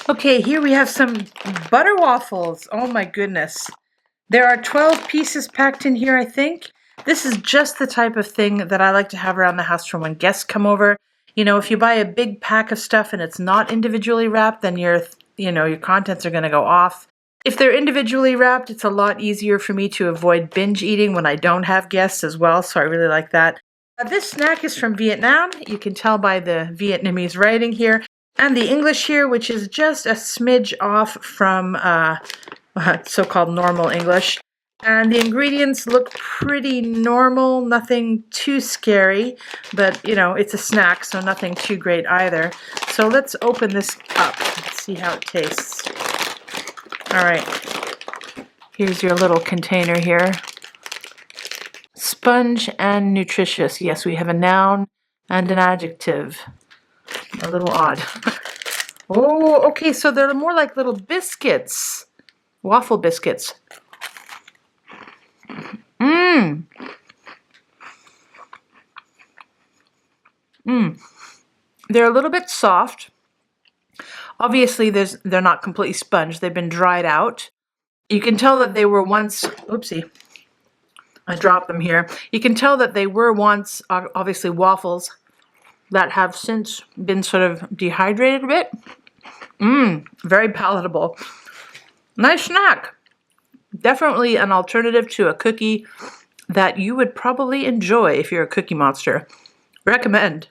Okay, here we have some butter waffles. Oh my goodness. There are 12 pieces packed in here, I think. This is just the type of thing that I like to have around the house for when guests come over. You know, if you buy a big pack of stuff and it's not individually wrapped, then your contents are going to go off. If they're individually wrapped, it's a lot easier for me to avoid binge eating when I don't have guests as well, so I really like that. This snack is from Vietnam. You can tell by the Vietnamese writing here. And the English here, which is just a smidge off from so-called normal English. And the ingredients look pretty normal, nothing too scary, but you know, it's a snack, so nothing too great either. So let's open this up and see how it tastes. All right, here's your little container here. Sponge and nutritious. Yes, we have a noun and an adjective. A little odd. Oh, okay, so they're more like little biscuits. Waffle biscuits. Mmm. Mmm. They're a little bit soft. Obviously, they're not completely sponge. They've been dried out. You can tell that they were once... Oopsie. I dropped them here. You can tell that they were once, obviously, waffles that have since been sort of dehydrated a bit. Mmm. Very palatable. Nice snack. Definitely an alternative to a cookie that you would probably enjoy if you're a cookie monster. Recommend.